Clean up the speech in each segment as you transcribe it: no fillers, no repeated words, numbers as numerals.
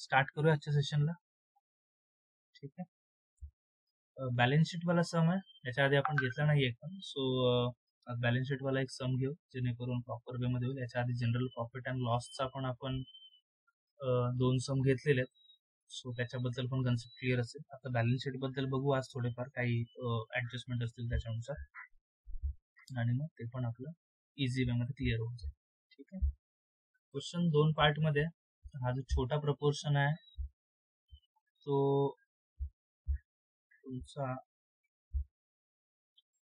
Start करूया आजच्या सेशनला. ठीक आहे. बॅलन्स शीट वाला सम आहे, याच्या आधी आपण घेतला नाही एक पण. सो बॅलन्स शीट वाला एक सम घेऊ जेणेकरून प्रॉपर वे मध्ये होईल. याच्या आधी जनरल प्रॉफिट अँड लॉसचा पण आपण 2 सम घेतलेले आहेत. सो त्याच्याबद्दल पण कन्सेप्ट क्लिअर असेल. आता बॅलन्स शीट बद्दल बघू आज थोडेफार काही ऍडजस्टमेंट असतील त्याच्यानुसार, आणि मग ते पण आपलं इझी वे मध्ये क्लिअर होऊन जाईल. ठीक आहे. क्वेश्चन 2 पार्ट मध्ये. हा जो छोटा प्रपोर्शन आहे तो तुमचा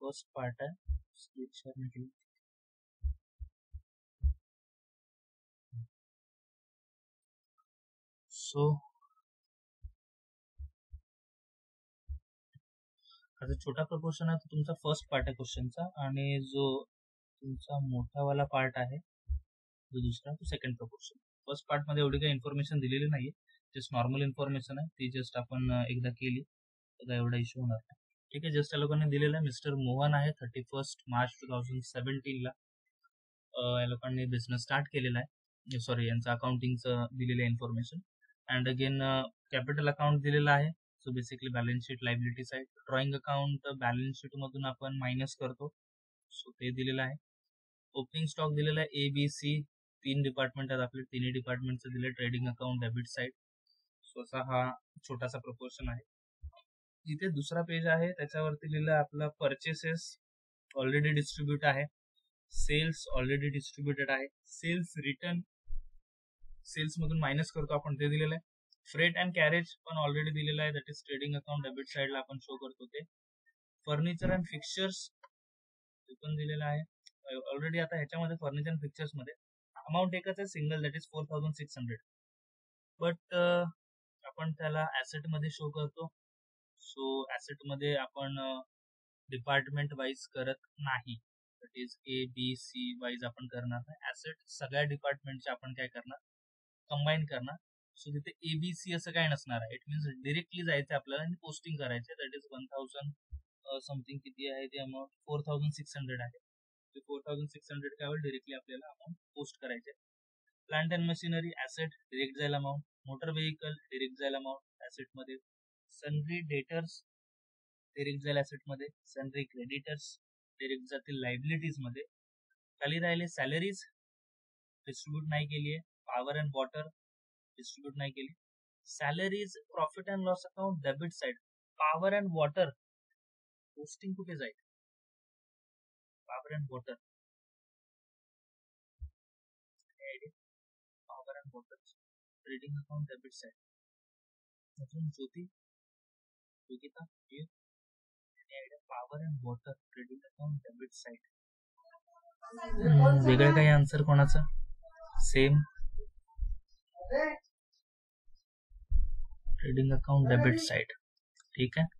फर्स्ट पार्ट आहे. सो हा जो छोटा प्रपोर्शन आहे तो तुमचा फर्स्ट पार्ट आहे क्वेश्चनचा, आणि जो तुमचा मोठावाला पार्ट आहे जो दुसरा तो सेकंड प्रपोर्शन. फर्स्ट पार्ट मध्ये एवढी काही इन्फॉर्मेशन दिलेली नाहीये, जस्ट नॉर्मल इन्फॉर्मेशन आहे, ती जस्ट आपण एकदा केली तर एवढा इश्यू होणार नाही. ठीक आहे. जस्ट त्या लोकांनी दिलेलं आहे. मिस्टर मोहन आहे 31 मार्च 2017 ला या लोकांनी बिझनेस स्टार्ट केलेला आहे. सॉरी, यांचं अकाउंटिंगचं दिलेलं आहे information. And again capital account दिलेला आहे. So basically balance sheet liability side. Drawing account balance sheet मधून आपण मायनस करतो, सो ते दिलेलं आहे. ओपनिंग स्टॉक दिलेला आहे ABC. 3 डिपार्टमेंट आहेत आपले, तिन्ही डिपार्टमेंटचं दिले. Trading account debit side. So असा हा छोटासा प्रपोर्शन आहे. जिथे दुसरा पेज आहे त्याच्यावरती लिहिलं आपला परचेसेस ऑलरेडी डिस्ट्रीब्यूट आहे, सेल्स ऑलरेडी डिस्ट्रीब्युटेड आहे, सेल्स रिटर्न सेल्स मधून मायनस करतो आपण, ते दिलेलं आहे. फ्रेट अँड कॅरेज पण ऑलरेडी दिलेलं आहे, that is trading account debit साईडला आपण शो करतो ते. फर्निचर अँड फिक्चर्स ते पण दिलेलं आहे ऑलरेडी. आता ह्याच्यामध्ये फर्निचर अँड फिक्चर्स मध्ये अमाऊंट एकच आहे, सिंगल, दॅट इज 4600. बट आपण त्याला ऍसेट मध्ये शो करतो. सो ऍसेट मध्ये आपण डिपार्टमेंट वाईज करत नाही, दॅट इज ABC वाईज आपण करणार नाही. ऍसेट सगळ्या डिपार्टमेंटचे आपण काय करणार, कंबाईन करणार. सो तिथे ABC असं काय नसणार आहे. इट मीन्स डिरेक्टली जायचं आपल्याला आणि पोस्टिंग करायचं, दॅट इज 1000 समथिंग किती आहे ते अमाऊंट, 4600 आहे. 4600 काय होईल, डिरेक्टली आपल्याला अमाऊंट पोस्ट करायचे. Plant and machinery asset direct जाईल अमाऊंट. मोटर व्हेकल डिरेक्ट जाईल अमाऊंट ऍसेट मध्ये. सनरी डेटर्स डिरेक्ट जाईल ऍसेट मध्ये. सनरी क्रेडिटर्स डिरेक्ट जातील लायबिलिटीज मध्ये. खाली राहिले सॅलरीज डिस्ट्रीब्यूट नाही केली आहे. पॉवर अँड वॉटर डिस्ट्रीब्यूट नाही केली. Salaries profit and loss account debit side. Power and water posting कुठे जाईल, power and water, power and water trading account debit side. अजून Yogita power and water trading account debit side. वेगळं काही answer कोणाचं? Same trading account debit side. ठीक आहे.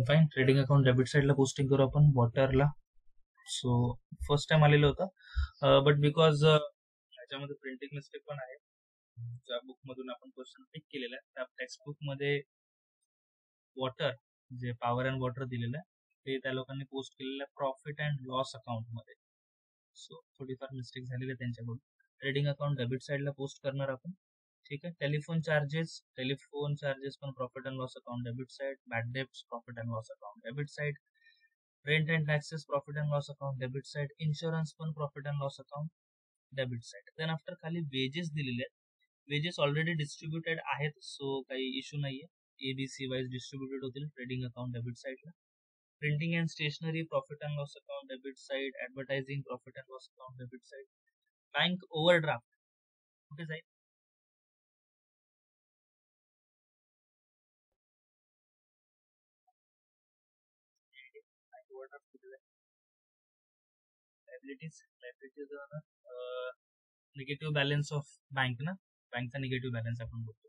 Fine. Trading account debit साईडला posting करू आपण वॉटरला. सो फर्स्ट टाइम आलेलं होतं, बट बिकॉज याच्यामध्ये प्रिंटिंग मिस्टेक पण आहे. ज्या बुक मधून आपण क्वेश्चन टिक केलेला आहे त्या टेक्स्ट बुक मध्ये वॉटर जे पॉवर अँड वॉटर दिलेलं आहे ते त्या लोकांनी पोस्ट केलेलं आहे प्रॉफिट अँड लॉस अकाउंट मध्ये. सो थोडीफार मिस्टेक झालेली आहे त्यांच्याकडून. ट्रेडिंग अकाउंट डेबिट साईडला पोस्ट करणार आपण. ठीक आहे. टेलिफोन चार्जेस पण profit and loss account debit side. Bad debts profit and loss account debit side. Rent and taxes profit and loss account debit side. Insurance पण profit and loss account debit side. Then after खाली wages दिलेले आहेत. Wages already distributed आहेत, so काही issue नाहीये. ABC wise distributed होतील trading account debit साईडला. Printing and stationery profit and loss account debit side. Advertising profit and loss account debit side. Bank overdraft कुठे जाईल, liabilities negative balance of bank ना, बँकचा negative balance आपण बोलतो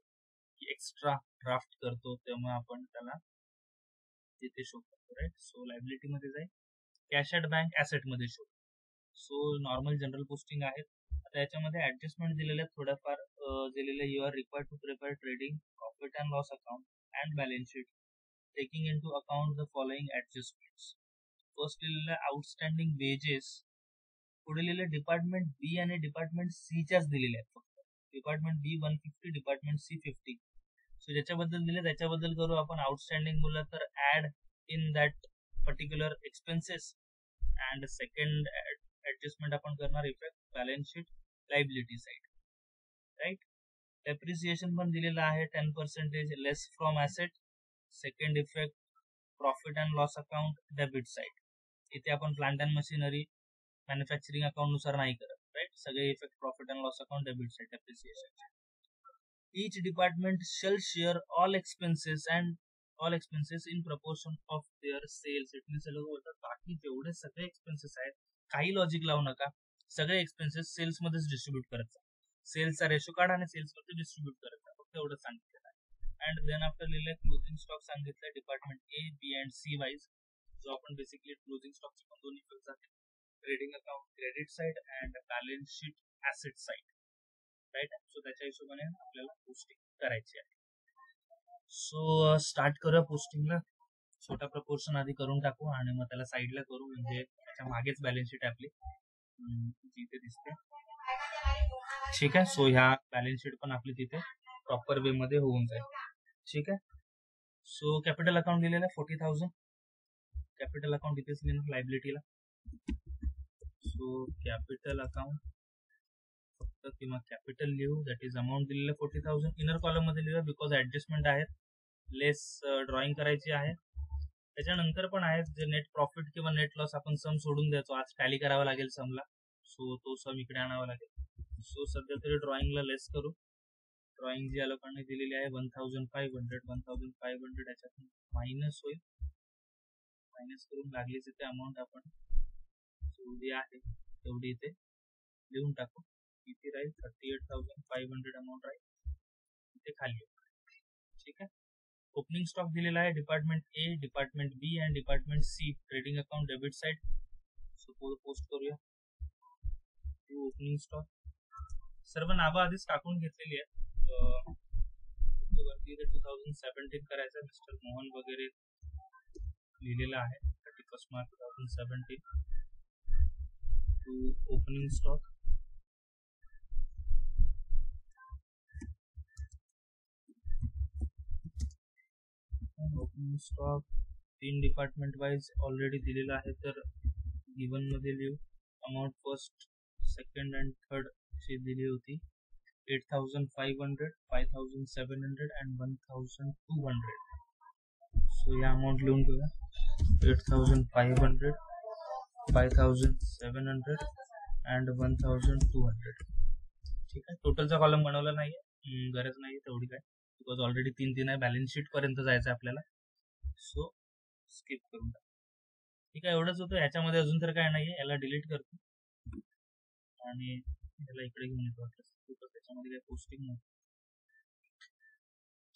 की extra draft करतो तेव्हा आपण त्याला तिथे शो करतो, राईट. सो लायबिलिटी मध्ये जाईल. कॅश ॲट बँक ऍसेट मध्ये show. So normal general posting आहेत. आता याच्यामध्ये ऍडजस्टमेंट दिलेले आहेत थोड्याफार. दिलेले you are required to prepare trading profit and loss account and balance sheet taking into account the following adjustments. First लिहिलेलं outstanding wages. पुढे लिहिलं डिपार्टमेंट B आणि डिपार्टमेंट C च्याच दिलेल्या आहेत फक्त. Department B 150, department C 50. So ज्याच्याबद्दल दिले त्याच्याबद्दल करू आपण. आउटस्टँडिंग बोललं तर add in that particular expenses. And second adjustment आपण करणार effect balance sheet liability side, right. Depreciation पण दिलेलं आहे 10% less from asset. Second effect profit and loss account debit side. इथे आपण plant and machinery manufacturing account नुसार नाही करत, राईट. सगळे effect profit and loss account debit side depreciation. Each department shall share all expenses in proportion of their sales. It means बोलतात बाकी जेवढे सगळे एक्सपेन्सेस आहेत, काही लॉजिक लावू नका, सगळे एक्सपेन्सेस सेल्स मध्येच डिस्ट्रीब्यूट करत जा. सेल्सचा रेशो काढा आणि सेल्स मध्ये डिस्ट्रीब्यूट करत जा, फक्त एवढं सांगितलेलं आहे. अँड देन आफ्टर लिहिलंय क्लोजिंग स्टॉक सांगितलंय department A, B and C wise. जो आपण बेसिकली क्लोजिंग स्टॉकचे पण दोन इफेक्ट जाते, trading account credit side and balance sheet asset side, right. So त्याच्या हिशोबाने आपल्याला पोस्टिंग करायची आहे. सो स्टार्ट करूया पोस्टिंगला. छोटा प्रपोर्शन आधी करून टाकू आणि मग त्याला साईडला करू, म्हणजे त्याच्या मागेच बॅलन्स शीट आपली तिथे दिसते, ठीक आहे. सो ह्या बॅलन्स शीट पण आपली तिथे प्रॉपर वे मध्ये होऊन जाईल, ठीक आहे. सो कॅपिटल अकाउंट दिलेलं आहे 40,000. कॅपिटल अकाउंट इथेच लिहिणार लायबिलिटीला. सो कॅपिटल अकाउंट फक्त किंवा कॅपिटल लिहू, दॅट इज अमाऊंट दिलेलं 40,000. इनर कॉलम मध्ये लिहूया बिकॉज ऍडजस्टमेंट आहेत, लेस ड्रॉइंग करायची आहे. त्याच्यानंतर पण आहेत जे नेट प्रॉफिट किंवा नेट लॉस आपण सम सोडून द्यायचो, आज टॅली करावा लागेल समला. सो तो सम इकडे आणावा लागेल. सो सध्या तरी ड्रॉइंगला लेस करू. ड्रॉइंग जी लोकांनी दिलेली आहे 1,500 याच्यात मायनस होईल. मायनस करून लागलीच इथे अमाऊंट आपण जेवढी आहे तेवढी इथे लिहून टाकू. किती राहील 38,500 अमाऊंट राहील इथे खाली, ठीक आहे. ओपनिंग स्टॉक दिलेला आहे department A, department B and department C. Trading account debit side. So post करूया ओपनिंग स्टॉक. सर्व नावं आधीच टाकून घेतलेली आहेत. वरती 2017 करायचं, मिस्टर मोहन वगैरे लिहिलेलं आहे 31 March 2017 to opening stock. Opening stock 3 department wise already दिलेला आहे, तर गिवन मध्ये लिहू. Amount first, second and third ची दिली होती 8,500, 5,700 अँड 1,200. सो या अमाऊंट लिहून घेऊया 8,500, 5,700 अँड 1,200, ठीक आहे. टोटलचा कॉलम बनवला नाहीये, गरज नाही तेवढी काय, बिकॉज ऑलरेडी 3 आहे. बॅलन्स शीट पर्यंत जायचं आपल्याला, सो स्किप करून टाक, ठीक आहे. एवढंच होतं ह्याच्यामध्ये, अजून तर काय नाहीये. याला डिलीट करतो आणि याला इकडे घेऊन येतो, त्याच्यामध्ये काही पोस्टिंग नव्हतं,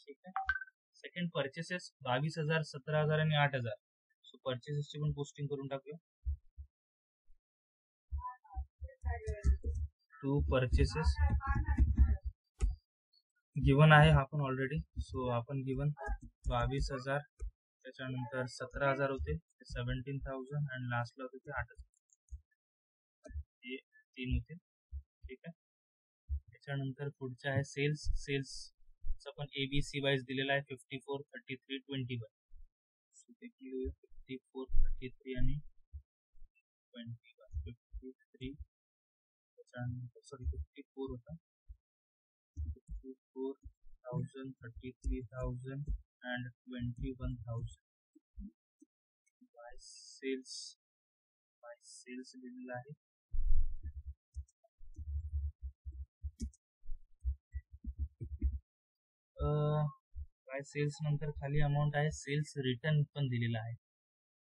ठीक आहे. सेकंड परचेसेस 22,000, 17,000 आणि 8,000. सो परचेसेसची पण पोस्टिंग करून टाकूया. 2 परचेसेस गिवन आहे हा पण ऑलरेडी. सो आपण गिवन 22,000, त्याच्यानंतर 17,000 होते, 17,000 आणि लास्टला होते 8,000. हे 3 होते, ठीक आहे. त्याच्यानंतर पुढचे आहे सेल्स. सेल्सचा पण ABC वाईज दिलेला आहे 54, 33, 21. सो ते 54, 33 आणि 21. 53 त्याच्यानंतर सॉरी 54 होता, 54,000, 33,000 अँड 21,000. बाय सेल्स दिलेला आहे. बाय सेल्स नंतर खाली अमाऊंट आहे सेल्स रिटर्न पण दिलेला आहे.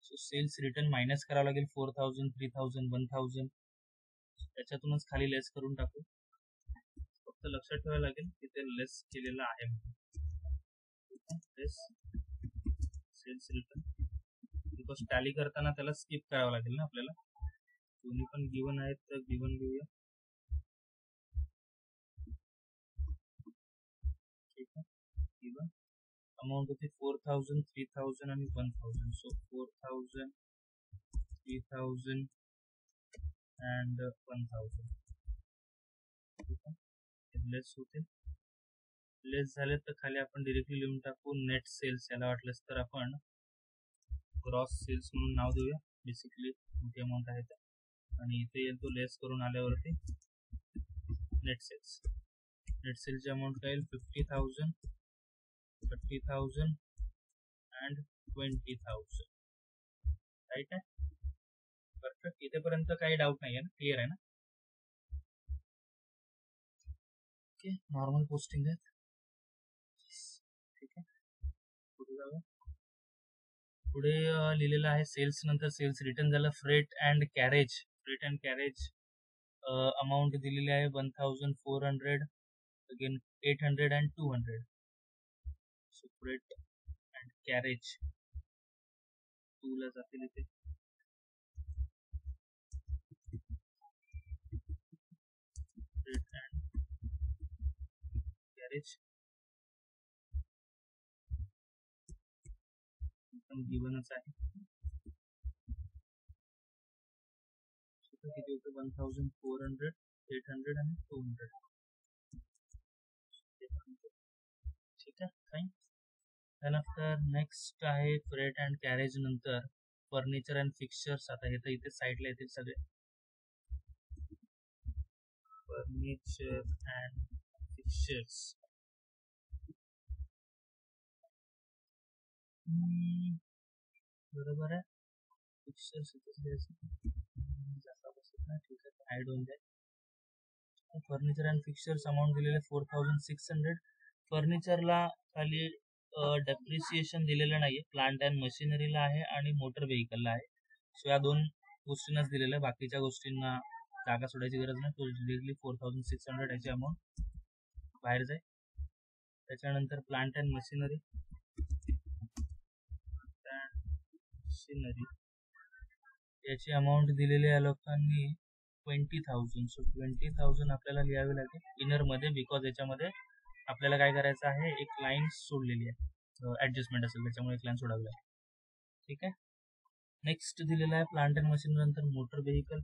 सो सेल्स रिटर्न मायनस करावं लागेल 4,000, 3,000, 1,000. त्याच्यातूनच खाली लेस करून टाकू. फक्त लक्षात ठेवायला लागेल की ते लेस केलेलं आहे. लेस सेल्स रिटर्न बिकॉज टॅली करताना त्याला स्किप करावं लागेल ना आपल्याला. दोन्ही पण गिवन आहेत, तर गिवन घेऊया, ठीक आहे. गिवन अमाऊंट होती 4,000, 3,000 आणि 1,000. सो 4,000, 3,000 अँड 1,000, ठीक आहे. लेस होतील. लेस झाले तर खाली आपण डिरेक्टली लिहून टाकू नेट सेल्स. याला वाटलंच तर आपण ग्रॉस सेल्स म्हणून नाव देऊया. बेसिकली मोठी अमाऊंट आहे तर. आणि इथे येईल तो लेस करून आल्यावरती नेट सेल्स. नेट सेल्सची अमाऊंट काय येईल 50,000, 30,000 अँड 20,000. राईट आहे. परफेक्ट. इथेपर्यंत काही डाऊट नाही आहे ना, क्लिअर आहे ना. ओके, नॉर्मल पोस्टिंग आहेत. ठीक आहे, पुढे जाऊया. पुढे लिहिलेलं आहे सेल्स नंतर सेल्स रिटर्न झालं. Freight and carriage. Freight and carriage amount दिलेली आहे 1,400, again 800 and 200. So freight and carriage 2 ला जातील इथे. फ्रेट अँड कॅरेज गिवनच आहे. किती होतं 1,400, 800 आणि 200. ठीक आहे, फाईन. त्यानंतर नेक्स्ट आहे फ्रेट अँड कॅरेज नंतर फर्निचर अँड फिक्चर्स. आता हे तर इथे साईडला येतील सगळे. फर्निचर अँड फिक्चर्स बरोबर आहे. फिक्चर्स ठीक आहे, ॲड होऊन जाईल. फर्निचर अँड फिक्चर्स अमाऊंट दिलेले 4,600. फर्निचरला खाली डेप्रिसिएशन दिलेलं नाही आहे. प्लांट अँड मशिनरीला आहे आणि मोटर व्हेकलला आहे. सो या 2 गोष्टींनाच दिलेलं आहे. बाकीच्या गोष्टींना जागा सोडायची गरज नाही. तो डिरेक्टली 4,600 याची अमाऊंट बाहेर जाईल. त्याच्यानंतर प्लांट अँड मशिनरी याची अमाऊंट दिलेली आहे लोकांनी 20,000. सो 20,000 आपल्याला लिहावे लागेल इनरमध्ये, बिकॉज याच्यामध्ये आपल्याला काय करायचं आहे, एक लाईन सोडलेली आहे. ॲडजस्टमेंट असेल त्याच्यामुळे एक लाईन सोडावी लागेल. ठीक आहे. नेक्स्ट दिलेला आहे प्लांट अँड मशीनरी नंतर मोटर व्हेकल.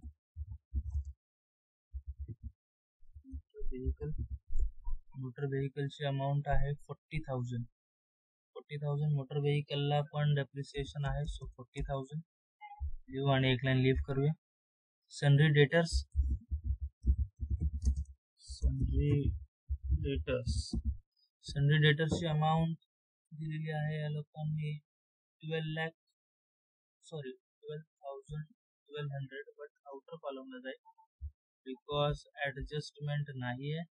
मोटर व्हेकलची अमाऊंट आहे 40,000. 40,000 मोटर व्हेकलला पण डेप्रिसिएशन आहे. सो 40,000 लिहू आणि एक लाईन लिव्ह करूया. सनरी डेटर्स. सनरी डेटर्सची अमाऊंट दिलेली आहे या लोकांनी 12,00,000, सॉरी 12,100, बट आउटर कॉलमला जाईल बिकॉज ॲडजस्टमेंट नाही आहे.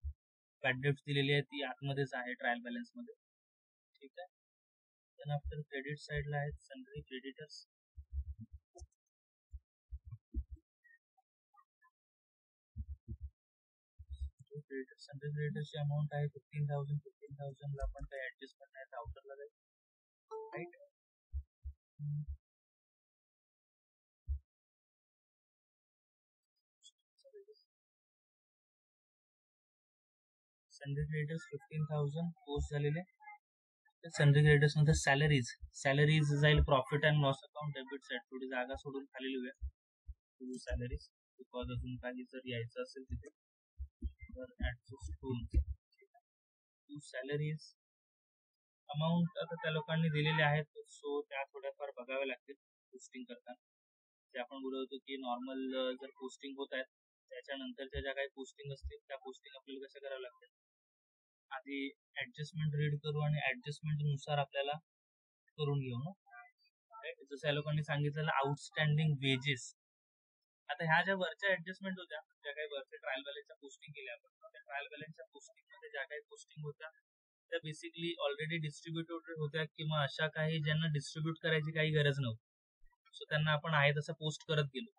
बॅड डेट्स दिलेली आहे ती आतमध्येच आहे ट्रायल बॅलन्समध्ये. ठीक आहे. त्यानंतर क्रेडिट साईडला आहेत सनरी क्रेडिटर्स. सनरी क्रेडिटर्सची अमाऊंट आहे 15,000. 15,000 ला आपण काही ॲडजस्टमेंट नाही, तर आउटरला जाईल. राईट. सनरी क्रेडिटर्स 15,000 पोस्ट झालेले. सनरी क्रेडिटर्स नंतर सॅलरीज जाईल profit and loss account debit side. थोडी जागा सोडून खाली लिहूया सॅलरीज, बिकॉज अजून काही जर यायचं असेल तिथे तर ॲडजस्ट होऊन. सॅलरीज अमाऊंट आता त्या लोकांनी दिलेले आहेत, सो त्या थोड्याफार बघाव्या लागतील पोस्टिंग करताना. जे आपण बोलत होतो की नॉर्मल जर पोस्टिंग होत आहेत त्याच्यानंतरच्या ज्या काही पोस्टिंग असतील त्या पोस्टिंग आपल्याला कशा कराव्या लागतील. आधी ॲडजस्टमेंट रीड करू आणि ॲडजस्टमेंटनुसार आपल्याला करून घेऊ ना. जसं या लोकांनी सांगितलेलं आउटस्टँडिंग वेजेस. आता ह्या ज्या वरच्या ॲडजस्टमेंट होत्या, ज्या काही वरच्या ट्रायल बॅलन्सच्या पोस्टिंग केल्या आपण, त्या ट्रायल बॅलन्सच्या पोस्टिंगमध्ये ज्या काही पोस्टिंग होत्या त्या बेसिकली ऑलरेडी डिस्ट्रीब्युटेड होत्या किंवा अशा काही ज्यांना डिस्ट्रीब्यूट करायची काही गरज नव्हती. सो त्यांना आपण आहे तसं पोस्ट करत गेलो.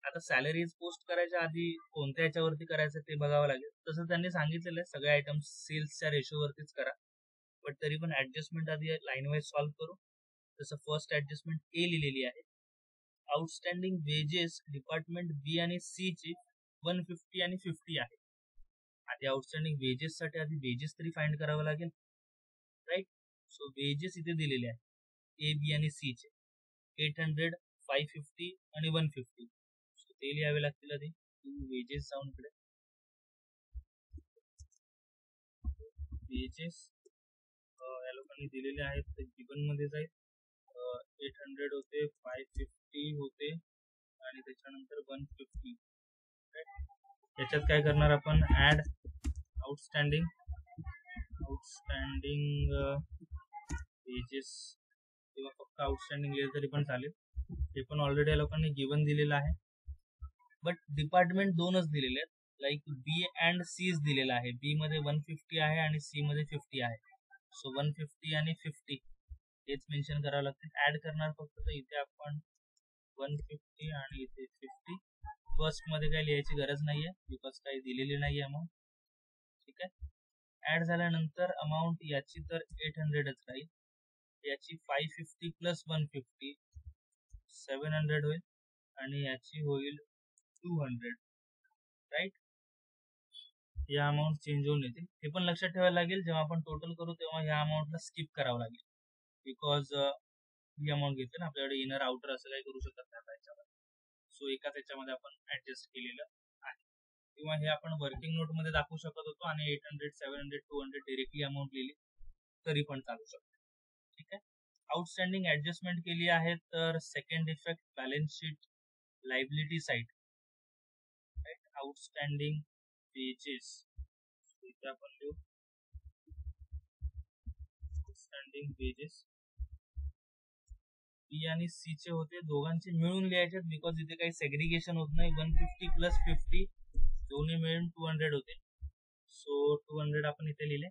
आता सॅलरीज पोस्ट करायच्या आधी कोणत्या याच्यावरती करायचं ते बघावं लागेल. तसं त्यांनी सांगितलेलं आहे सगळे आयटम्स सेल्सच्या रेशोवरतीच करा, बट तरी पण ॲडजस्टमेंट आधी लाईन वाईज सॉल्व्ह करू. तसं फर्स्ट ॲडजस्टमेंट ए लिहिलेली आहे. आउटस्टँडिंग वेजेस डिपार्टमेंट बी आणि सी ची 150 आणि 50 आहे. आधी आउटस्टँडिंग वेजेस साठी आधी वेजेस तरी फाइंड करावं लागेल. राईट. सो वेजेस इथे दिलेले आहे ए, बी आणि सी चे 800, 550 आणि 150. सो ते लिहावे लागतील आधी. वेजेस जाऊन इकडे वेजेस या लोकांनी दिलेले आहेत ते गिवन मध्ये जाईल. 800 होते, 550 होते आणि त्याच्यानंतर 150. याच्यात काय करणार आपण, ऍड आउटस्टँडिंग वेजेस किंवा फक्त आउटस्टँडिंग लिहिलं तरी पण चालेल. हे पण ऑलरेडी या लोकांनी गिवन दिलेलं आहे, बट डिपार्टमेंट दोनच दिलेले आहेत. लाईक बी अँड सी दिलेला आहे. बी मध्ये 150 आहे आणि सी मध्ये 50 आहे. सो 150 आणि 50 हेच मेन्शन करावं लागतील. ऍड करणार फक्त, तर इथे आपण 150 आणि इथे 50. फर्स्ट मध्ये काही लिहायची गरज नाहीये बिकॉज काही दिलेली नाहीये अमाऊंट. ठीक आहे. ऍड झाल्यानंतर अमाऊंट याची तर 800च राहील. याची 550 प्लस 150 700 होईल आणि याची होईल 200. राईट. या अमाऊंट चेंज होऊन येतील. हे पण लक्षात ठेवायला लागेल, जेव्हा आपण टोटल करू तेव्हा या अमाऊंटला स्किप करावं लागेल बिकॉज ही अमाऊंट घेते ना आपल्याकडे. इनर आउटर असं काही करू शकत नाही त्याच्यामध्ये. सो एकाच याच्यामध्ये आपण ऍडजस्ट केलेलं आहे. किंवा हे आपण वर्किंग नोट मध्ये दाखवू शकत होतो आणि 800 700 200 डिरेक्टली अमाऊंट लिहिली तरी पण चालू शकते. ठीक आहे. आउटस्टँडिंग ऍडजस्टमेंट केली आहे तर second effect balance sheet liability side. Right. Outstanding wages इथे आपण लिहू आउटस्टँडिंग वेजेस. बी आणि सी चे होते, दोघांचे मिळून लिहायचे बिकॉज इथे काही सेग्रिगेशन होत नाही. 150 प्लस 50 दोन्ही मिळून 200 होते. सो 200 आपण इथे लिहिले.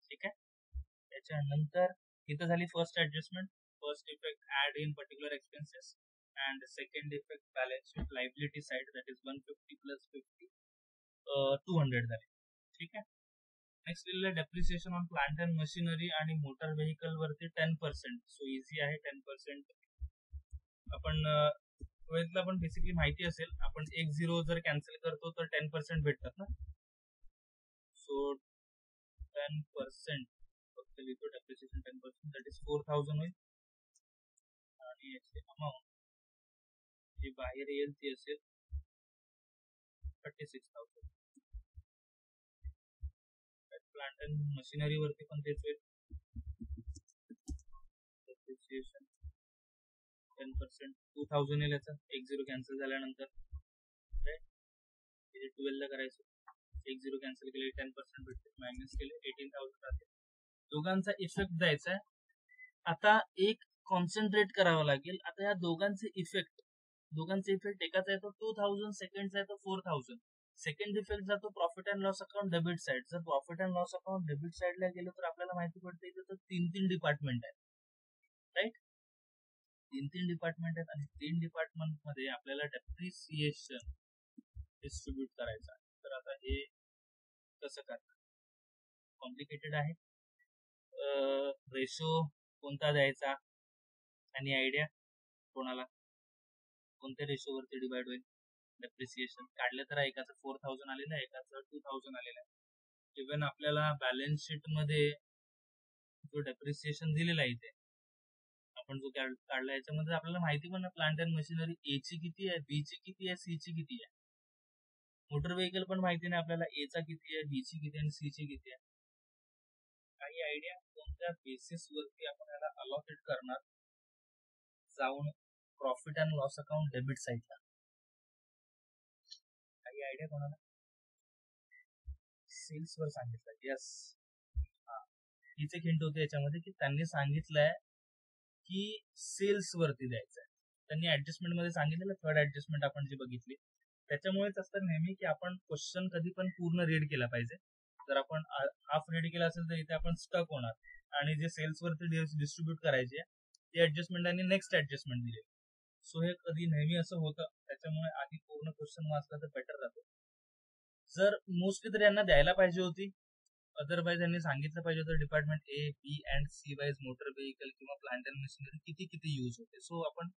ठीक आहे. त्याच्यानंतर इथं झाली first adjustment. First effect add in particular expenses and second effect balance sheet liability side, that is 150 plus 50 200 झाले. ठीक आहे. नेक्स्ट लिहिलेलं depreciation on plant and machinery आणि मोटर व्हेकल वरती 10%. सो इझी आहे 10%. आपण ट्वेल्थला पण बेसिकली माहिती असेल, आपण एक झिरो जर कॅन्सल करतो तर 10% भेटतात ना. सो 10% फक्त लिहितो डेप्रिसिएशन 10%, दॅट इज 4000 होईल. आणि याची अमाऊंट जी बाहेर येईल ती असेल 36,000. प्लांट अँड मशिनरी वरती पण तेच होईल. डेप्रिसिएशन 10% 2000 येईल याचा, एक झिरो कॅन्सल झाल्यानंतर. राईट. 12 ला करायचं, एक झिरो कॅन्सल केले 10% भेटते, मायनस केले 18,000 राहते. दोघांचा इफेक्ट द्यायचा आहे. आता एक कॉन्सन्ट्रेट करावं लागेल. आता या दोघांचे इफेक्ट एकाचा आहे तो 2000, सेकंडचा आहे तो 4000. सेकंड इफेक्ट जातो profit and loss account debit side. जर profit and loss account debit साइडला गेलो तर आपल्याला माहिती पडते इथे तर 3 डिपार्टमेंट आहेत. राईट. 3 डिपार्टमेंट आहेत आणि 3 डिपार्टमेंट मध्ये आपल्याला डेप्रिसिएशन डिस्ट्रीब्यूट करायचं आहे. तर आता हे कसं करणार, कॉम्प्लिकेटेड आहे. रेशो कोणता द्यायचा आणि आयडिया कोणाला, कोणत्या रेशोवरती डिवाइड होईल डेप्रिसिएशन. काढलं तर एकाचं 4000 आलेलं आहे, एकाचं 2000 आलेलं आहे. इव्हन आपल्याला बॅलन्स शीट मध्ये जो डेप्रिसिएशन दिलेला आहे इथे आपण जो काढला याच्यामध्ये आपल्याला माहिती पण प्लांट अँड मशिनरी ए ची किती आहे, बी ची किती आहे, सी ची किती आहे. मोटर व्हेकल पण माहिती नाही आपल्याला ए चा किती आहे, बी ची किती आहे आणि सी ची किती आहे. काही आयडिया कोणत्या बेसिस वरती आपण याला अलॉकेट करणार जाऊन profit and loss account debit साइडला. काही आयडिया कोणाला. सेल्स वर सांगितलं. यस. हीच एक हिंट होते याच्यामध्ये की त्यांनी सांगितलंय की सेल्स वरती द्यायचं आहे. त्यांनी ऍडजस्टमेंट मध्ये सांगितलेलं, थर्ड ऍडजस्टमेंट आपण जी बघितली त्याच्यामुळेच असतं नेहमी की आपण क्वेश्चन कधी पण पूर्ण रीड केला पाहिजे. जर आपण हाफ रीड केला असेल तर इथे आपण स्टक होणार. आणि जे सेल्स वरती डिस्ट्रीब्यूट करायचे ते ऍडजस्टमेंट आणि नेक्स्ट ऍडजस्टमेंट दिले. सो हे कधी नेहमी असं होतं, त्याच्यामुळे आधी पूर्ण क्वेश्चन वाचला तर बेटर राहतो. जर मोस्टली तर यांना द्यायला पाहिजे होती, अदरवाईज यांनी सांगितलं पाहिजे होतं department A, B and C wise motor vehicle किंवा प्लांट अँड मशिनरी किती किती यूज होते. सो आपण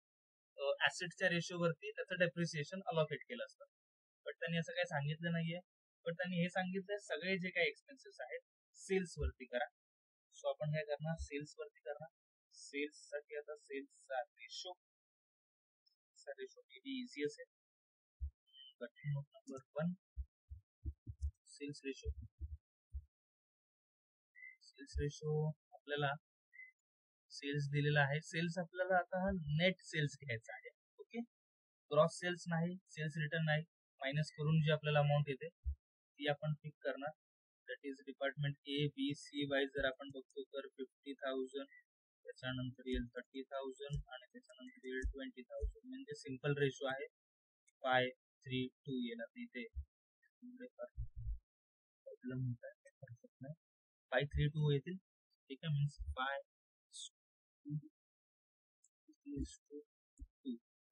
ऍसेटच्या रेशोवरती त्याचं डेप्रिसिएशन अलॉकेट केलं असतं, बट त्यांनी असं काही सांगितलं नाहीये. पण त्यांनी हे सांगितलंय सगळे जे काही एक्सपेन्सेस आहेत सेल्स वरती करा. सो आपण काय करणार, सेल्स वरती करणार. सेल्स साठी आता सेल्सचा रेशो इझी असेल. Number 1 sales ratio sales ratio आपल्याला सेल्स दिलेला आहे. सेल्स आपल्याला आता हा नेट सेल्स घ्यायचा आहे. ओके, क्रॉस सेल्स नाही, सेल्स रिटर्न नाही, मायनस करून जी आपल्याला अमाऊंट येते ती आपण पिक करणार. That is department A B C wise जर आपण बघतो तर 50,000, त्याच्यानंतर येईल 30,000 आणि त्याच्यानंतर येईल 20,000. म्हणजे सिंपल रेशो आहे 5:3:2 येईल. आता इथे प्रॉब्लेम होत आहे, हरकत नाही, 5:3:2 येतील. ठीक आहे, मीन्स 5:2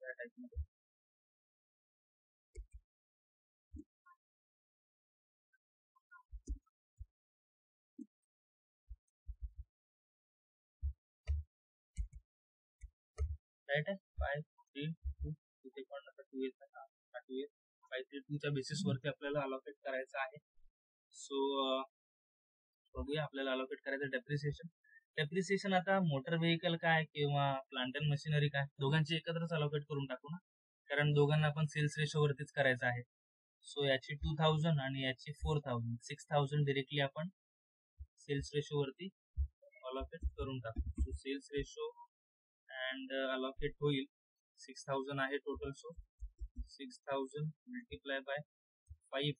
त्या टाईपमध्ये. राईट आहे, 5:3:2 इथे पण आता 2 येत आहे, 2 येत 5:3:2 बेसिस वरती आपल्याला अलोकेट करायचं आहे. सो बघूया आपल्याला अलोकेट करायचं डेप्रिसिएशन. डेप्रिसिएशन आता मोटर व्हेकल काय किंवा प्लांट अँड मशिनरी काय, दोघांची एकत्रच अलोकेट करून टाकू ना, कारण दोघांना आपण सेल्स रेशो वरतीच करायचं आहे. सो याची 2,000 आणि याची 4,000, 6,000 डिरेक्टली आपण सेल्स रेशो वरती अलोकेट करून टाकू. So cells ratio and allocate होईल 6,000 आहे total. So 6,000 multiply by 5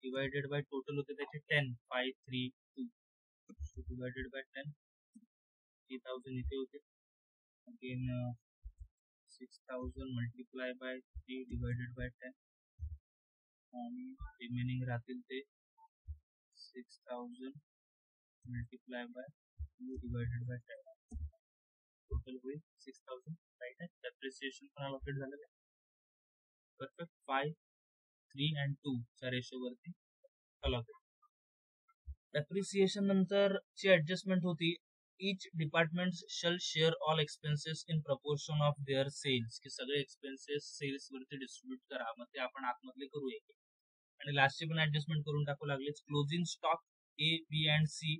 divided by total होते त्याचे 10, 5:3:2. सो डिवायडेड बाय 10, 3,000 इथे होते. Again 6,000 multiply by 3 divided by 10 आणि रिमेनिंग राहतील ते 6,000 multiply by 2 divided by 10. Total होईल 6,000. राईट आहे, डेप्रिसिएशन पण अलोकेट झालेलं आहे. परफेक्ट, 5, 3 and 2 च्या रेशोवरती अलोकेट. डेप्रिसिएशन नंतर ची ऍडजस्टमेंट होती, each department shall share all expenses in proportion of their sales, की सगळे एक्सपेन्सेस सेल्स वरती डिस्ट्रीब्यूट करा. मग ते आपण आतमधले करूया. आणि लास्टची पण ऍडजस्टमेंट करून टाकू लागलेच. Closing stock A B and C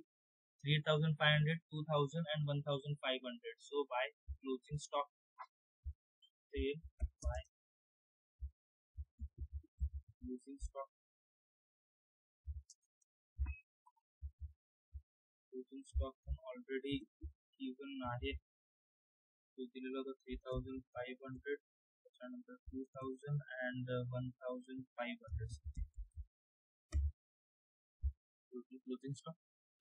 3,500, 2,000 and 1,500. So by closing stock, say by closing stock, already given आहे. तो दिलेला होता 3,500, त्याच्यानंतर 2,000 and 1,500.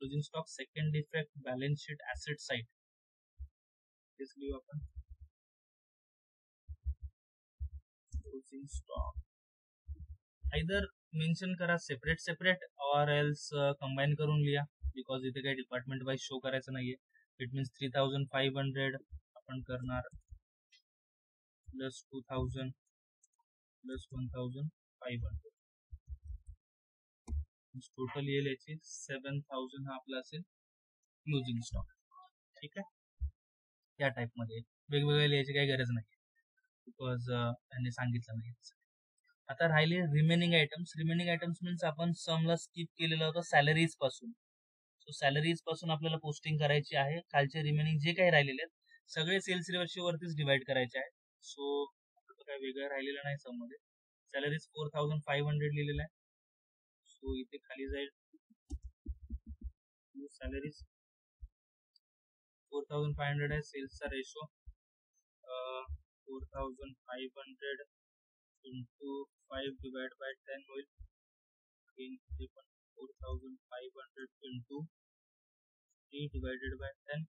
Closing stock second effect balance sheet asset side. this लिहू आपण. Closing stock either मेन्शन करा separate और else combine करून लिहा, बिकॉज इथे काही डिपार्टमेंट वाईज शो करायचं नाहीये. इट मीन्स 3,500 आपण करणार प्लस 2,000 प्लस 1,500. टोटल येईल याची 7,000 हा आपला असेल क्लोजिंग स्टॉक. ठीक आहे, त्या टाईपमध्ये वेगवेगळे लिहायची काही गरज नाही, बिकॉज त्यांनी सांगितलं नाही. आता राहिले remaining items. Remaining items means आपण समला स्किप केलेलं होतं सॅलरीज पासून. सो सॅलरीज पासून आपल्याला पोस्टिंग करायची आहे. खालचे रिमेनिंग जे काही राहिलेले आहेत सगळे सेल्स रेशो वरतीच डिवाइड करायचे आहे. सो काही वेगळं राहिलेलं नाही सम मध्ये. सॅलरीज 4,500 लिहिलेलं आहे. सो इथे खाली जाईल सॅलरीज 4,500 आहे. सेल्सचा रेशो 4,500 into 5 divided by 10 होईल. again 4,500 into 3 divided by 10.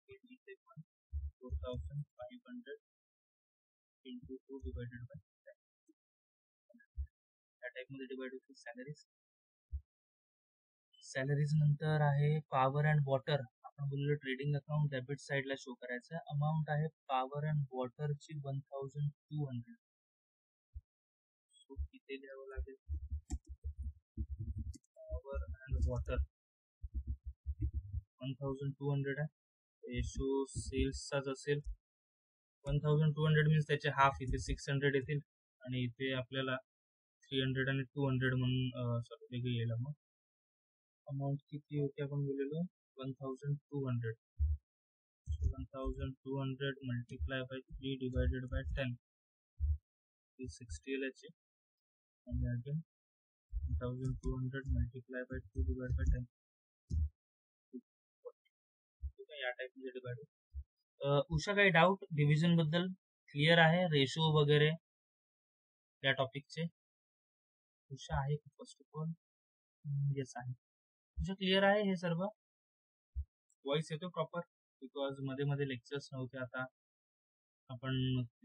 again 4,500 into 2 divided by 10. या टाइप मध्ये डिवाइड होतील सॅलरीज. सॅलरीज नंतर आहे पॉवर अँड वॉटर. आपण बोललो ट्रेडिंग अकाउंट डेबिट साइडला शो करायचं. अमाऊंट आहे पॉवर अँड वॉटरची 1,200. सो किती द्यावं लागेल पॉवर अँड वॉटर 1,200 आहे. रेशो सेल्सचाच असेल. 1,200 मीन्स त्याचे हाफ इथे 600 येतील आणि इथे आपल्याला 300 आणि 200 म्हणून वेगळे येईल. मग अमाऊंट किती होते आपण बोललेलो 1,200. 1,200 मल्टिप्लाय बाय 3 डिवायडेड बाय 10 60 येईल याचे. आणि again 1200 multiply by 2 divide by 10. ठीक आहे, या टाईपमध्ये डिवाइड होईल. उषा, काही डाऊट डिव्हिजन बद्दल? क्लिअर आहे रेशो वगैरे या टॉपिकचे? उषा आहे का फर्स्ट ऑफ ऑल? येस आहे. उषा क्लिअर आहे हे सर्व? वॉइस येतो प्रॉपर? बिकॉज मध्ये मध्ये लेक्चर्स नव्हते, आता आपण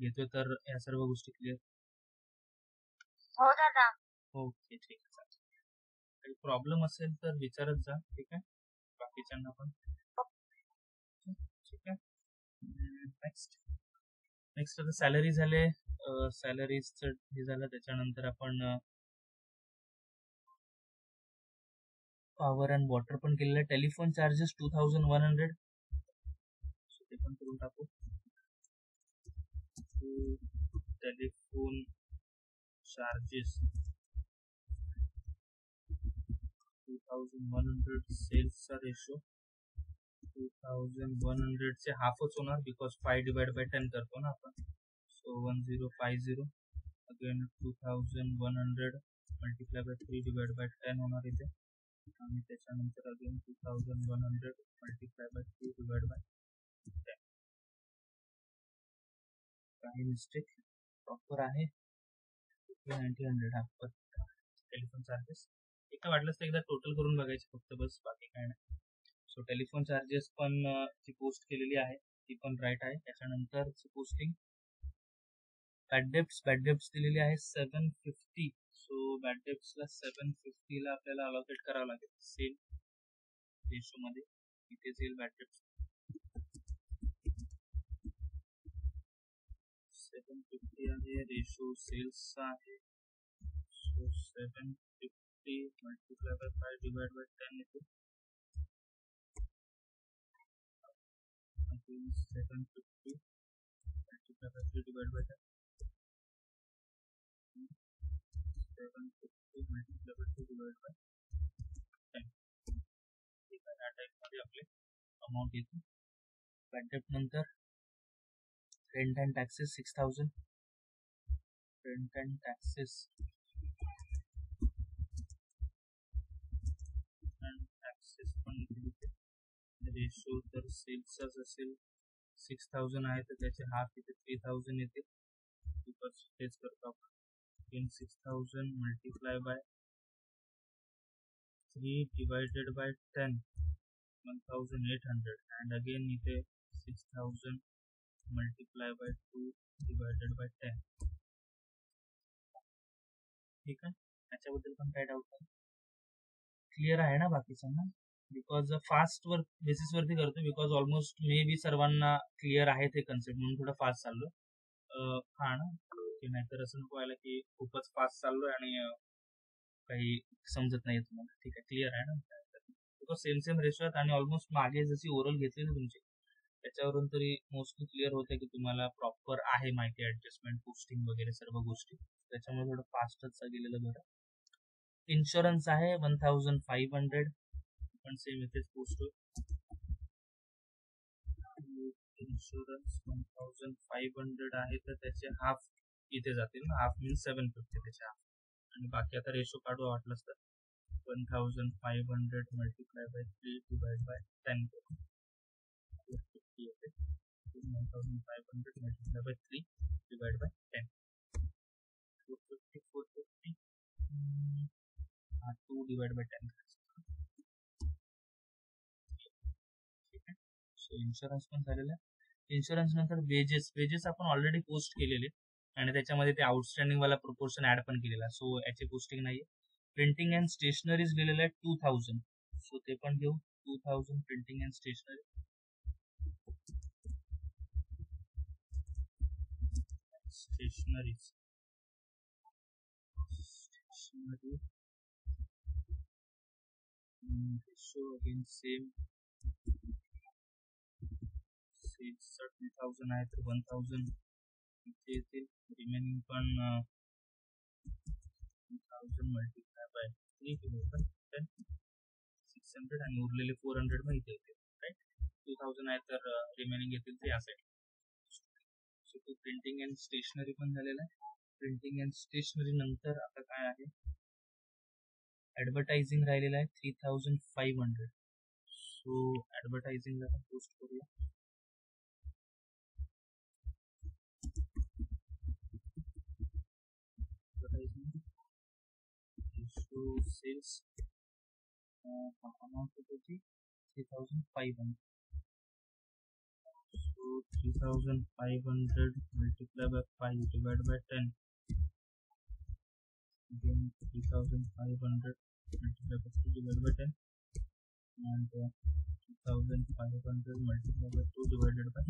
घेतोय तर या सर्व गोष्टी क्लिअर. हो दादा. ओके, ठीक आहे, चालेल. काही प्रॉब्लेम असेल तर विचारत जा, ठीक आहे, बाकीच्यांना पण. ठीक आहे. नेक्स्ट आता सॅलरी झाले. सॅलरीजचं हे झालं, त्याच्यानंतर आपण पॉवर अँड वॉटर पण केलेलं आहे. टेलिफोन चार्जेस 2100, ते पण करून टाकू. टेलिफोन चार्जेस 2100, सेल्सचा रेशो 2100 चे हाफच होणार, बिकॉज 5 डिवाइड बाय 10 करतो ना आपण. So 1050 again 2100 multiply by 3 divide by 10 होणार इथे, आणि त्याच्यानंतर again 2100 multiply by 3 divide by 10. काही मिस्टेक? प्रॉपर आहे 90 हा. टेलिफोन चार्जेस एका वाटलंच तर एकदा टोटल करून बघायचे फक्त, बस, बाकी काय नाही. सो टेलिफोन चार्जेस पण जी पोस्ट केलेली आहे ती पण राईट आहे. त्याच्यानंतरची पोस्टिंग बॅड डेप्स दिलेली आहे 750. सो बॅड डेप्सला 750ला आपल्याला अलॉकेट करावं लागेल सेम रेशोमध्ये. इथेच येईल बॅड डेप्स 750 आहे, रेशो सेल्सचा आहे. So 750 multiply by 5 divide by 10 येते. 750 multiplied by 3 divided by 10. 750 multiplied by 2 divided by 10. ठीक आहे, या टाईपमध्ये आपले अमाऊंट येते. बॅड डेट नंतर rent and taxes 6000. Rent and taxes पण इथे रेशो तर सेल्सचाच असेल. 6000 आहे तर त्याचे हाफ इथे 3000 येते, बिकॉज तेच करतो आपण. In 6000 multiply by 3 divided by 10, 1800, and again इथे 6000 मल्टिप्लाय बाय 2 डिवायडेड बाय 10. ठीक आहे, त्याच्याबद्दल पण काही डाऊट नाही? क्लिअर आहे ना बाकीच्यांना? बिकॉज फास्ट वर बेसिसवरती करतो, बिकॉज ऑलमोस्ट मे बी सर्वांना क्लिअर आहे ते कन्सेप्ट, म्हणून थोडं फास्ट चाललो. हा ना, की नाहीतर असं नको व्हायला की खूपच फास्ट चाललोय आणि काही समजत नाही तुम्हाला. ठीक आहे, क्लिअर आहे ना? बिकॉज सेम रेशो आहेत आणि ऑलमोस्ट मागे जशी ओरल घेतली ना तुमची, त्याच्यावरून तरी मोस्टली क्लिअर होते की तुम्हाला प्रॉपर आहे माहिती, ऍडजस्टमेंट, पोस्टिंग वगैरे सर्व गोष्टी. त्याच्यामुळे थोडं फास्टच गेलेलं बरं. इन्शुरन्स आहे 1500, पण सेम इथेच पोस्ट होईल. इन्शुरन्स 1500 आहे तर त्याचे हाफ इथे जातील ना, हाफ मीन्स 750 त्याचे हाफ. आणि बाकी आता रेशो काढू वाटलंच तर 1500 मल्टिप्लाय बाय 3 डिवाइड बाय 10 50 येते. 1500 multiply by 3 divide by 10, 450 2 divide by 10. ठीक आहे, सो इन्शुरन्स पण झालेला आहे. इन्शुरन्स नंतर वेजेस आपण ऑलरेडी पोस्ट केलेले, आणि त्याच्यामध्ये ते आउटस्टँडिंग वाला प्रोपोर्शन ऍड पण केलेला, सो याची पोस्टिंग नाहीये. प्रिंटिंग अँड स्टेशनरीज दिलेलं आहे 2000, सो ते पण घेऊ. 2000 printing and stationery. Stationeries ratio again same. सेल्सचा 2000 आहे तर 1000 इथे येतील. रिमेनिंग पण 2000 मल्टिप्लाय बाय 3 डिवाइड बाय 600, आणि उरलेले 400 मग इथे येतील. राईट, 2000 आहे तर रिमेनिंग येतील ते या साईड. सो तो प्रिंटिंग अँड स्टेशनरी पण झालेला आहे. प्रिंटिंग अँड स्टेशनरी नंतर आता काय आहे, ॲडव्हर्टायझिंग राहिलेलं आहे 3500. सो ॲडव्हर्टायझिंगला आपण पोस्ट करूया. सो सेल्स अमाउंट होती 3500. So 3500 multiplied by 5 divided by 10. Again 3500 multiplied by 2 divided by 10. And 3500 multiplied by 2 divided by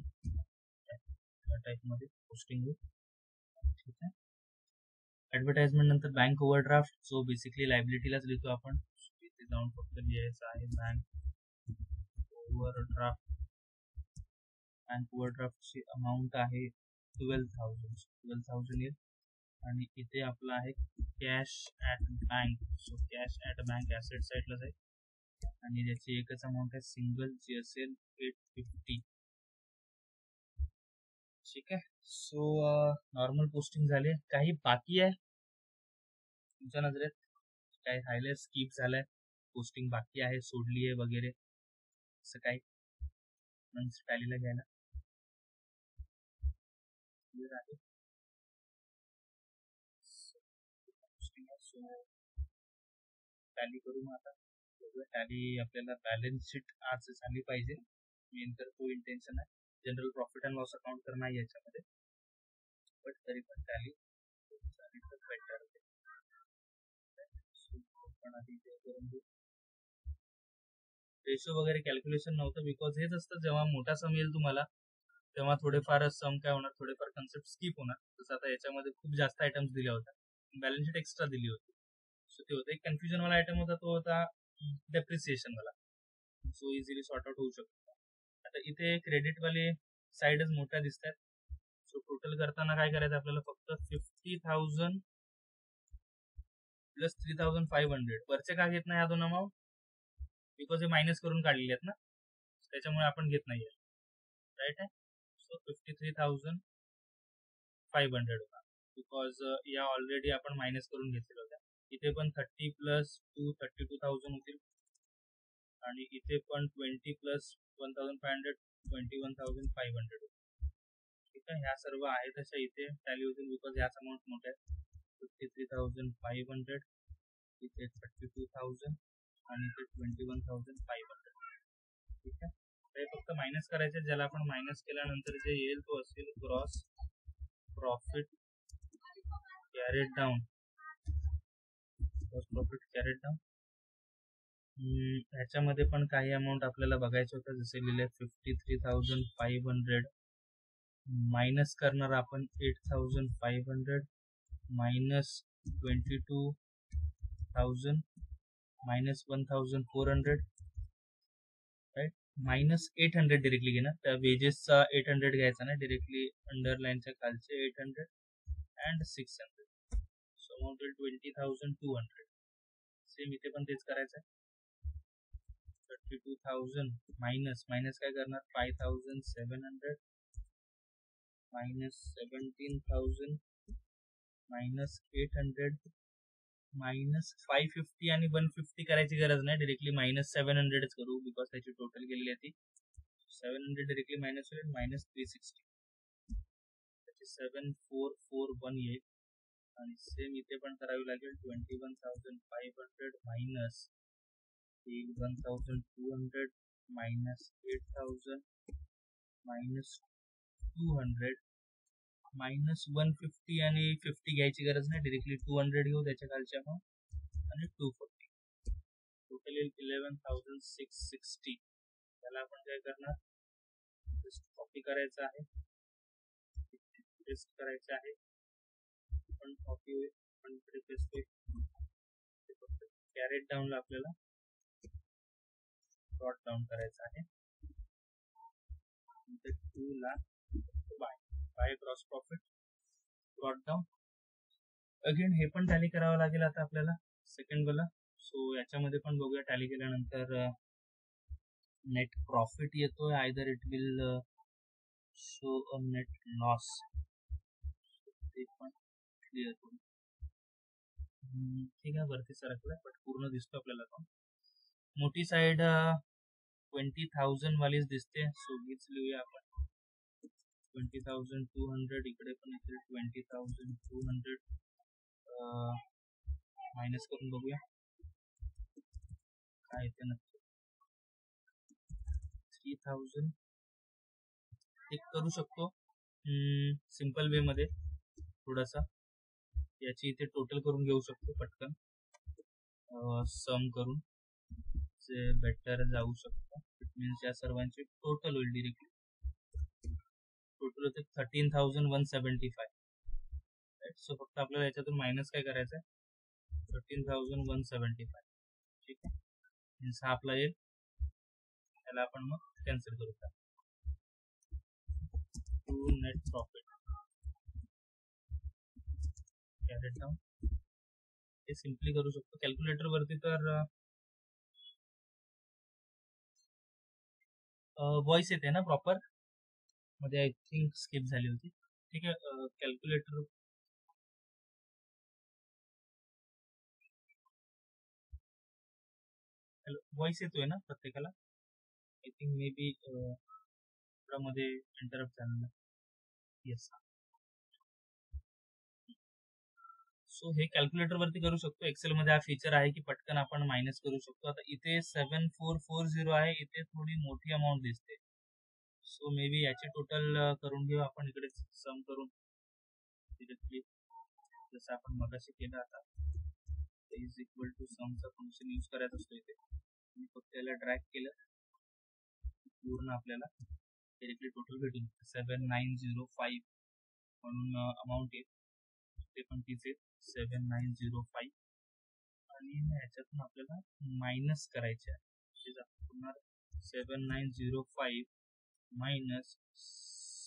10. या टाईपमध्ये पोस्टिंग होईल. ठीक आहे. ॲडव्हर्टाइजमेंट नंतर बँक ओव्हरड्राफ्ट, जो बेसिकली लायबिलिटीलाच लिहितो आपण. इथे जाऊन फक्त लिहायचं आहे बँक ओव्हरड्राफ्ट. बँक ओव्हरड्राफ्टची अमाऊंट आहे 12,000 येईल. आणि इथे आपलं आहे cash at bank. So cash at bank asset साईडला जाईल आणि त्याची एकच अमाऊंट आहे सिंगल, जी असेल 850. ठीक आहे. सो नॉर्मल पोस्टिंग झाले. काही बाकी आहे तुमच्या नजरेत? काही राहिलंय, स्किप झालंय, पोस्टिंग बाकी आहे, सोडली आहे वगैरे असं काही टॅलीला घ्यायला क्लिअर आहे? टॅली करू मग आता. टॅली आपल्याला बॅलन्स शीट आज झाली पाहिजे, मेन तर तो इंटेन्शन आहे. General profit and loss account तर नाही याच्यामध्ये, बट तरी पण टॅली झाली तर बेटर. पण आधी ते करून घेऊ. रेशो वगैरे कॅल्क्युलेशन नव्हतं, बिकॉज हेच असतं, जेव्हा मोठा सम येईल तुम्हाला तेव्हा थोडेफार सम काय होणार, थोडेफार कन्सेप्ट स्किप होणार. जसं आता याच्यामध्ये खूप जास्त आयटम्स दिल्या होत्या, बॅलन्स शीट एक्स्ट्रा दिली होती. सो ते होतं एक कन्फ्युजन वाला आयटम होता, तो होता डेप्रिसिएशन वाला. सो इझिली सॉर्ट आउट होऊ शकतो. आता इथे क्रेडिटवाले साईडच मोठ्या दिसत आहेत. सो टोटल करताना काय करायचं आपल्याला, फक्त 50,000 प्लस 3,500. वरचे का घेत नाही हा दोन अमाऊंट, बिकॉज हे मायनस करून काढलेले आहेत ना, त्याच्यामुळे आपण घेत नाहीये. राईट आहे. सो 53,500 होता, बिकॉज या ऑलरेडी आपण मायनस करून घेतलेल्या होत्या. इथे पण 30 प्लस 2 32,000 होतील, आणि इथे पण 20 प्लस 1,500 21,500 होतील. ठीक आहे. ह्या सर्व आहे तशा इथे टॅली होतील, बिकॉज ह्याच अमाऊंट मोठ्या आहेत. 53,500, इथे 32,000 आणि इथे 21,500. ठीक आहे. हे फक्त मायनस करायचे, ज्याला आपण मायनस केल्यानंतर जे येईल तो असेल gross profit carried down. Gross profit carried down ह्याच्यामध्ये पण काही अमाऊंट आपल्याला बघायचं होतं, जसे लिहिले 53,500 मायनस करणार आपण 8,500 minus 22,000 minus 1,400, right. Minus 800 directly घेणार, त्या वेजेसचा 800 घ्यायचा ना डिरेक्टली, अंडरलाईनच्या खालचे 800 अँड 600. So amount 20,200. सेम इथे पण तेच करायचं आहे. 32,000 मायनस काय करणार, 5,700 मायनस 17,000 मायनस 800 मायनस 550 आणि 150 करायची गरज नाही, डिरेक्टली मायनस 700च करू, बिकॉज त्याची टोटल गेलेली आहे ती 700. डिरेक्टली मायनस होईल, मायनस 360, त्याची 7441 येईल. आणि सेम इथे पण करावी लागेल. 21,500 मायनस 1,200 मायनस 8,000 मायनस 200 मायनस 150 आणि 50 घ्यायची गरज नाही, डिरेक्टली 200 घेऊ त्याच्या खालच्या अमाऊंट, आणि 240. टोटल येईल 11,660. त्याला आपण काय करणार, जस्ट कॉपी करायचं आहे, पेस्ट करायचं आहे, पण कॉपी होईल, पण पेस्ट होईल. कॅरेट डाऊनला आपल्याला ब्रॉट डाऊन करायचं आहे. 2 ला by gross profit brought down. Again हे पण टॅली करावं लागेल आता आपल्याला सेकंड वाला. सो याच्यामध्ये पण बघूया, टॅली केल्यानंतर नेट प्रॉफिट येतोय, either it will show a net loss. ते पण क्लिअर करू. ठीक आहे, वरती सरकलाय बट पूर्ण दिसतो आपल्याला अकाउंट. मोठी साईड 20,000 वालीच दिसते, सो हीच लिहूया आपण. 20,200 इकडे पण येते 20,200. मायनस करून बघूया काय येते नक्की. 3,000 एक करू शकतो सिंपल वे मध्ये थोडासा. याची इथे टोटल करून घेऊ शकतो पटकन सम करून, जे बेटर जाऊ शकतं. इट मीन्स या सर्वांची टोटल होईल डिरेक्टली. टोटल होते 13,175. सो फक्त आपल्याला याच्यातून मायनस काय करायचं आहे, 13,175. ठीक आहे, मीन्स हा आपला येईल. त्याला आपण मग कॅन्सल करू शकतो. नेट प्रॉफिट कॅरेट डाऊन हे सिम्पली करू शकतो कॅल्क्युलेटर वरती. तर व्हॉइस येते ना प्रॉपर मध्ये, आय थिंक स्किप झाली होती. ठीक आहे, कॅल्क्युलेटर व्हॉइस येतोय ना प्रत्येकाला. आय थिंक मे बी मध्ये इंटरप्ट झालेला. येस. सो हे कॅल्क्युलेटर वरती करू शकतो. एक्सेल मध्ये हा फीचर आहे की पटकन आपण मायनस करू शकतो. आता इथे 7440 आहे, इथे थोडी मोठी अमाऊंट दिसते. सो मे बी याचे टोटल करून घेऊ आपण इकडे सम करून डिरेक्टली, जसं आपण मगाशी केलं. आता इज इक्वल टू समचा फंक्शन यूज करायचं असतो इथे. मी फक्त याला ड्रॅग केलं, पूर्ण आपल्याला डिरेक्टली टोटल भेटून 7905 म्हणून अमाऊंट येईल. ते पण तिचे 7905 आणि ह्याच्यातून आपल्याला मायनस करायचे आहे. 7905 मायनस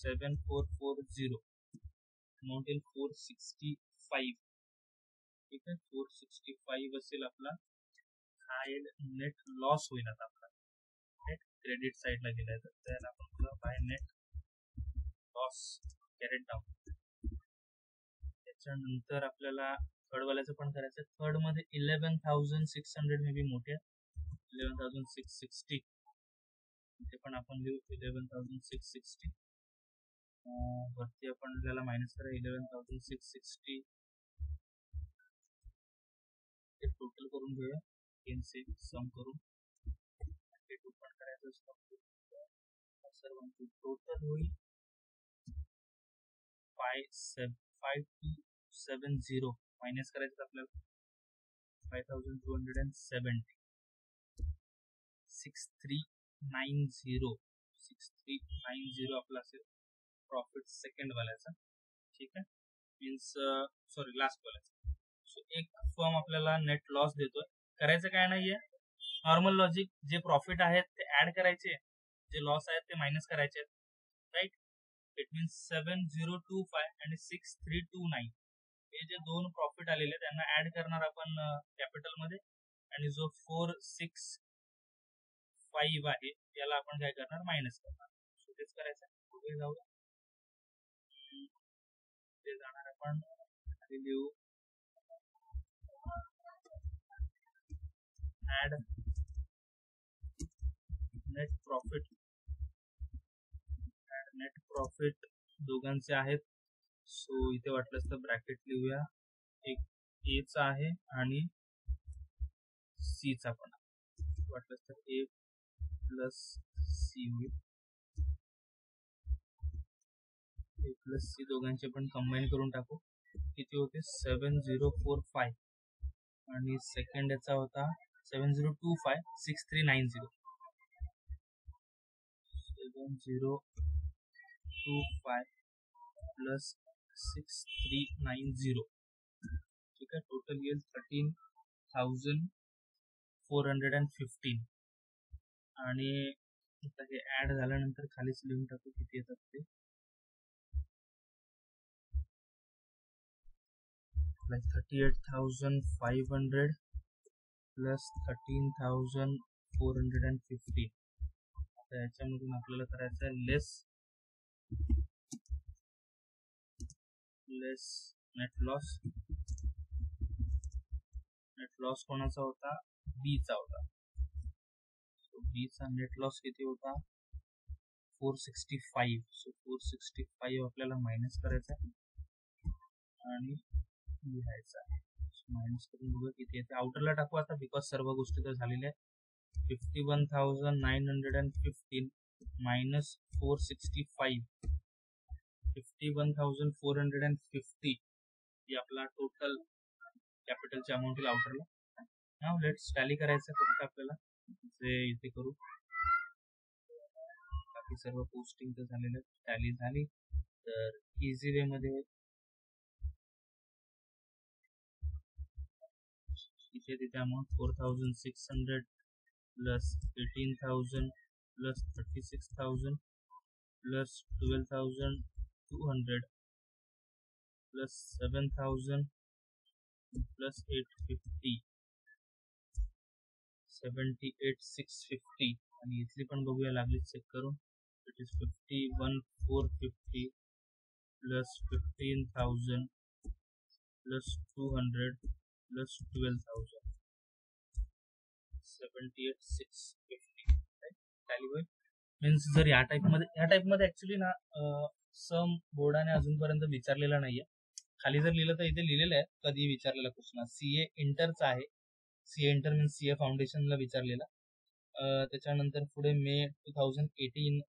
7440 अमाऊंट येईल 465. ठीक आहे, 465 असेल आपला. हा येईल नेट लॉस होईल आता आपला. नेट क्रेडिट साईडला गेलाय तर त्याला आपण by net loss carried down. त्याच्यानंतर आपल्याला थर्ड वाल्याचं पण करायचं. थर्ड मध्ये 11,600 मे बी मोठे, 11,660. इथे पण आपण लिहू 11,660. वरती आपण आपल्याला मायनस करा 11,660. ते टोटल करून घेऊया, सम करून पण करायचं असतं. सर्वांची टोटल होईल 5270. मायनस करायचं आपल्याला 5,270. 6390 आपला असेल प्रॉफिट सेकंड वाल्याचा. ठीक आहे, मीन्स सॉरी लास्ट वाल्याचा. सो एक फर्म आपल्याला नेट लॉस देतोय. करायचं काय नाहीये, नॉर्मल लॉजिक. जे प्रॉफिट आहेत ते ऍड करायचे, जे लॉस आहेत ते मायनस करायचे, राईट. इट मीन्स 7025 आणि 6329 हे जे दोन प्रॉफिट आलेले त्यांना ऍड करणार आपण कॅपिटल मध्ये. आणि जो 465 आहे याला आपण काय करणार, मायनस करणार. सो तेच करायचं. पुढे जाऊया, ते जाणार आपण लिहू add net profit. Add net profit दोघांचे आहेत. सो इथे वाटलंच तर ब्रॅकेट लिहूया. एक ए चा आहे आणि सी चा पण. वाटलंच तर ए प्लस सी होईल. ए प्लस सी दोघांचे पण कंबाईन करून टाकू. किती होते 7045 आणि सेकंड याचा होता 7025 6390. 7025 प्लस 6390. ठीक आहे, टोटल येईल 13,415. आणि हे ऍड झाल्यानंतर खालीच लिहून टाकू किती येतात ते. 38,500 प्लस 13,415. आता याच्यामधून आपल्याला करायचं आहे लेस नेट लॉस नेट लॉस कोणाचा होता? बीचा होता. सो बीचा नेट लॉस किती होता? 465. सो 465 आपल्याला मायनस करायचा आहे आणि लिहायचा आहे. मायनस करून बघूया किती येते. आउटरला टाकू आता, बिकॉज सर्व गोष्टी तर झालेल्या आहेत. 51,915 मायनस 465, 51,450 ही आपला टोटल कॅपिटलची अमाऊंट येईल आउटरला. नाव लेट्स टॅली करायचं फक्त आपल्याला, जे इथे करू. बाकी सर्व पोस्टिंग तर झालेलं, टॅली झाली. तर इझी वे मध्ये इथे तिथे amount 4,600 plus 18,000 plus 36,000 plus 12,200 plus 7,000 plus 850 78,650 आणि इथली पण बघूया लागली चेक करून. It is 51,450 plus 15,000 plus 200 plus 12,000 78,650 tally होईल. मीन्स जर या टाईपमध्ये ऍक्च्युली ना सम बोर्डाने अजूनपर्यंत विचारलेला नाहीये. खाली जर लिहिलं तर इथे लिहिलेलं आहे कधी विचारलेला क्वेश्चन. सीए इंटरचा आहे. सीए इंटर मीन्स सीए फाउंडेशनला विचारलेला. त्याच्यानंतर पुढे मे 2018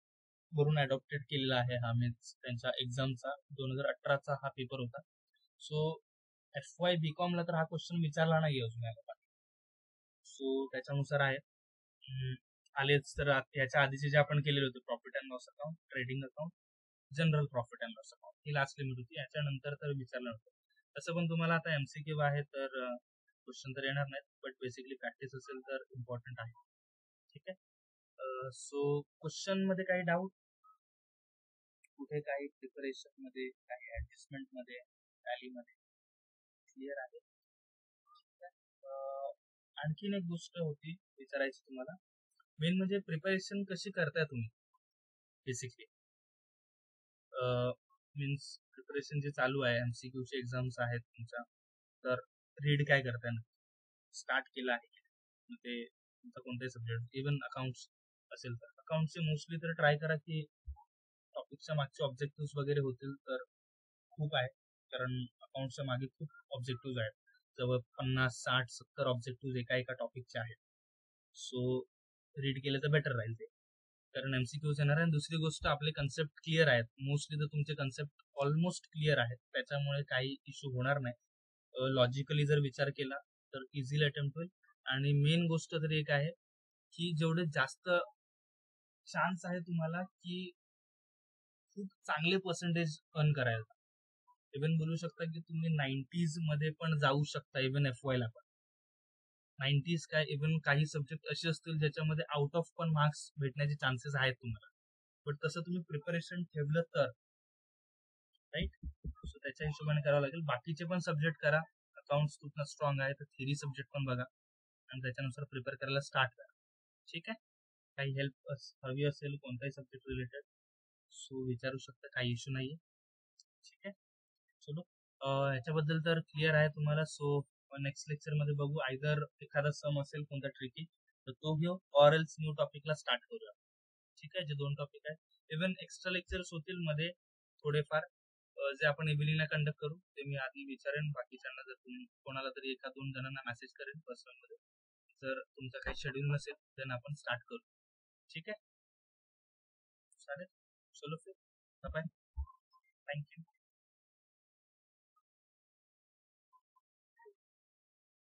वरून अडॉप्टेड केलेला आहे हा. मीन्स त्यांच्या एक्झामचा 2018चा हा पेपर होता. सो FY BCom ला तर हा क्वेश्चन विचारला नाही अजून या लोकांनी. सो त्याच्यानुसार आहे. आलेच तर याच्या आधीचे जे आपण केलेले होते profit and loss account, trading account, general profit and loss account, he last limit होती. याच्यानंतर तर विचारलं नव्हतं. तसं पण तुम्हाला आता MCQ आहे तर क्वेश्चन तर येणार नाहीत, बट बेसिकली प्रॅक्टिस असेल तर इम्पॉर्टंट आहे. ठीक आहे. सो क्वेश्चन मध्ये काही डाऊट, कुठे काही प्रिपरेशन मध्ये, काही ऍडजस्टमेंट मध्ये, टॅली मध्ये क्लिअर आहे? आणखीन एक गोष्ट होती विचारायची तुम्हाला, मेन म्हणजे प्रिपरेशन कशी करताय तुम्ही बेसिकली. मीन्स प्रिपरेशन जे चालू आहे, MCQचे एक्झाम्स आहेत तुमच्या, तर रीड काय करताय ना, स्टार्ट केलं आहे मग ते तुमचा कोणताही सब्जेक्ट, इव्हन अकाउंट्स असेल तर अकाउंटचे मोस्टली तर ट्राय करा की टॉपिकच्या मागचे ऑब्जेक्टिव्ह वगैरे होतील तर खूप आहे, कारण अकाउंटच्या मागे खूप ऑब्जेक्टिव्ह आहेत, जवळ 50, 60, 70 ऑब्जेक्टिव्ह एका टॉपिकचे आहेत. सो रीड केलं तर बेटर राहील ते, कारण MCQs येणार आहे. आणि दुसरी गोष्ट, आपले कन्सेप्ट क्लिअर आहेत मोस्टली, तर तुमचे कन्सेप्ट ऑलमोस्ट क्लिअर आहेत, त्याच्यामुळे काही इश्यू होणार नाही. लॉजिकली जर विचार केला तर इझिली अटेम्प्ट होईल. आणि मेन गोष्ट तरी एक आहे की जेवढे जास्त चान्स आहे तुम्हाला की खूप चांगले पर्सेंटेज अर्न करायला, इव्हन बोलू शकता की तुम्ही 90s मध्ये पण जाऊ शकता, इव्हन FY ला पण 90s काय, इव्हन काही सब्जेक्ट असे असतील ज्याच्यामध्ये आउट ऑफ पण मार्क्स भेटण्याचे चान्सेस आहेत तुम्हाला, बट तसं तुम्ही प्रिपरेशन ठेवलं तर राईट. सो त्याच्या हिशोबाने करावं लागेल. बाकीचे पण सब्जेक्ट करा, अकाउंट्स तुमचा स्ट्रॉंग आहे तर थेरी सब्जेक्ट पण बघा आणि त्याच्यानुसार प्रिपेअर करायला स्टार्ट करा. ठीक आहे. काही हेल्प हवी असेल कोणताही सब्जेक्ट रिलेटेड, सो विचारू शकता, काही इश्यू नाहीये. ठीक आहे. चलो, ह्याच्याबद्दल तर क्लिअर आहे तुम्हाला. सो नेक्स्ट लेक्चर मध्ये बघू, आयदर एखादा सम असेल कोणता ट्रिकी तर तो घेऊ, ऑर एल्स न्यू टॉपिकला स्टार्ट करूया. ठीक आहे. जे 2 टॉपिक आहेत, इव्हन एक्स्ट्रा लेक्चर्स होतील मध्ये थोडेफार, जे आपण इव्हिनिंगला कंडक्ट करू ते मी आधी विचारेन बाकीच्यांना, जर तुम्ही कोणाला तरी 1-2 जणांना मेसेज करेन पर्सनलमध्ये, जर तुमचं काही शेड्यूल नसेल देन आपण स्टार्ट करू. ठीक आहे. चालेल. चलो.